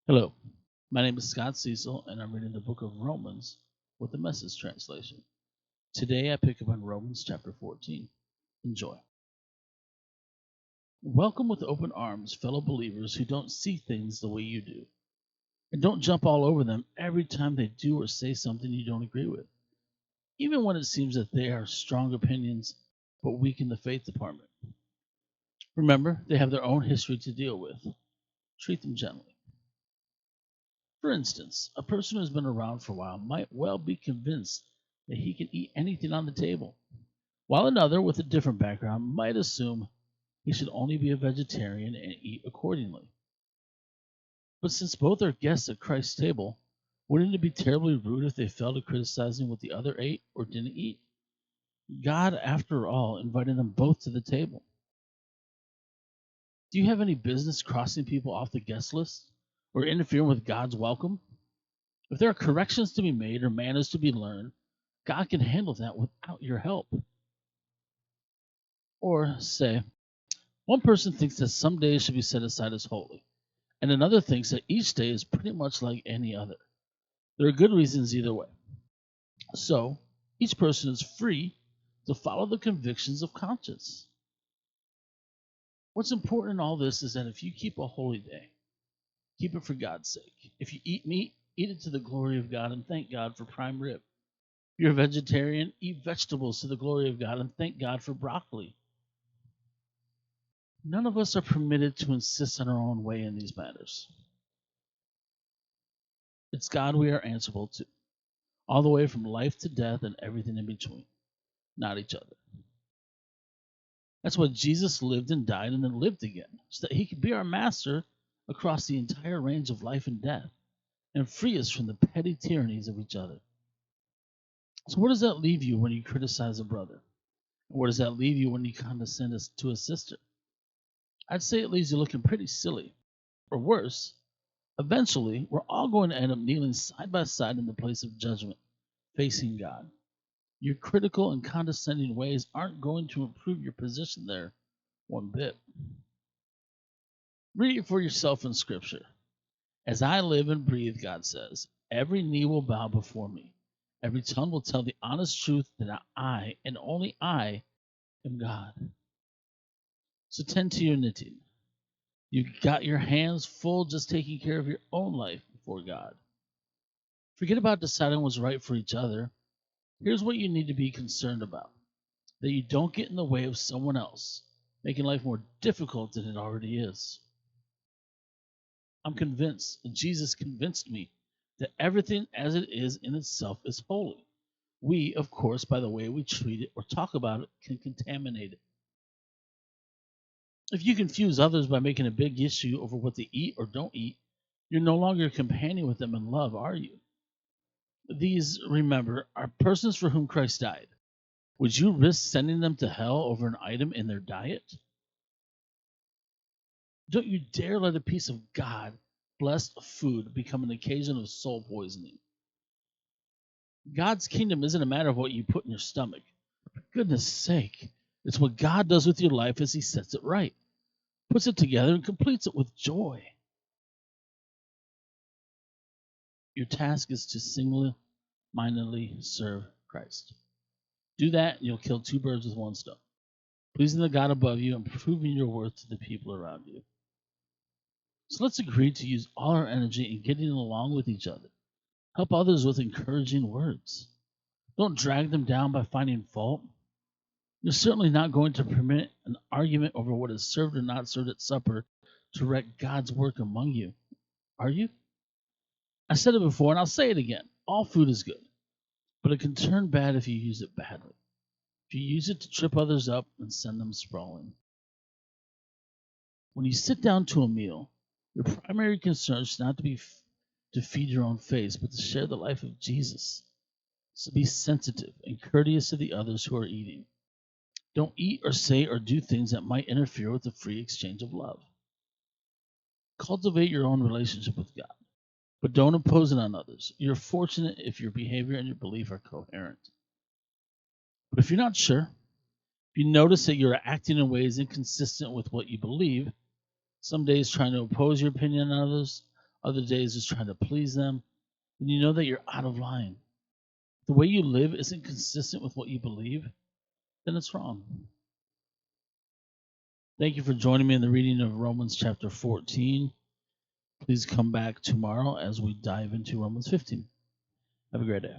Hello, my name is Cecil, and I'm reading the book of Romans with the Message translation. Today I pick up on Romans chapter 14. Enjoy. Welcome with open arms, fellow believers who don't see things the way you do, and don't jump all over them every time they do or say something you don't agree with, even when it seems that they are strong opinions but weak in the faith department. Remember, they have their own history to deal with. Treat them gently. For instance, a person who's been around for a while might well be convinced that he can eat anything on the table, while another with a different background might assume he should only be a vegetarian and eat accordingly. But since both are guests at Christ's table, wouldn't it be terribly rude if they fell to criticizing what the other ate or didn't eat? God, after all, invited them both to the table. Do you have any business crossing people off the guest list or interfering with God's welcome? If there are corrections to be made or manners to be learned, God can handle that without your help. Or say, one person thinks that some days should be set aside as holy, and another thinks that each day is pretty much like any other. There are good reasons either way. So, each person is free to follow the convictions of conscience. What's important in all this is that if you keep a holy day, keep it for God's sake. If you eat meat, eat it to the glory of God and thank God for prime rib. If you're a vegetarian, eat vegetables to the glory of God and thank God for broccoli. None of us are permitted to insist on our own way in these matters. It's God we are answerable to, all the way from life to death and everything in between, not each other. That's why Jesus lived and died and then lived again, so that he could be our master across the entire range of life and death and free us from the petty tyrannies of each other. So, where does that leave you when you criticize a brother? Where does that leave you when you condescend to a sister? I'd say it leaves you looking pretty silly. Or worse, eventually, we're all going to end up kneeling side by side in the place of judgment, facing God. Your critical and condescending ways aren't going to improve your position there one bit. Read it for yourself in Scripture. As I live and breathe, God says, every knee will bow before me. Every tongue will tell the honest truth that I, and only I, am God. So tend to your knitting. You've got your hands full just taking care of your own life before God. Forget about deciding what's right for each other. Here's what you need to be concerned about: that you don't get in the way of someone else, making life more difficult than it already is. I'm convinced, and Jesus convinced me, that everything as it is in itself is holy. We, of course, by the way we treat it or talk about it, can contaminate it. If you confuse others by making a big issue over what they eat or don't eat, you're no longer a companion with them in love, are you? These, remember, are persons for whom Christ died. Would you risk sending them to hell over an item in their diet? Don't you dare let a piece of God blessed food become an occasion of soul poisoning. God's kingdom isn't a matter of what you put in your stomach. For goodness sake, it's what God does with your life as He sets it right, puts it together, and completes it with joy. Your task is to single mindedly serve Christ. Do that, and you'll kill two birds with one stone, pleasing the God above you and proving your worth to the people around you. So let's agree to use all our energy in getting along with each other. Help others with encouraging words. Don't drag them down by finding fault. You're certainly not going to permit an argument over what is served or not served at supper to wreck God's work among you, are you? I said it before and I'll say it again. All food is good, but it can turn bad if you use it badly. If you use it to trip others up and send them sprawling. When you sit down to a meal, your primary concern should not be to feed your own face, but to share the life of Jesus. So be sensitive and courteous to the others who are eating. Don't eat or say or do things that might interfere with the free exchange of love. Cultivate your own relationship with God, but don't impose it on others. You're fortunate if your behavior and your belief are coherent. But if you're not sure, if you notice that you're acting in ways inconsistent with what you believe, some days trying to impose your opinion on others, other days just trying to please them, then you know that you're out of line. If the way you live isn't consistent with what you believe, then it's wrong. Thank you for joining me in the reading of Romans chapter 14. Please come back tomorrow as we dive into Romans 15. Have a great day.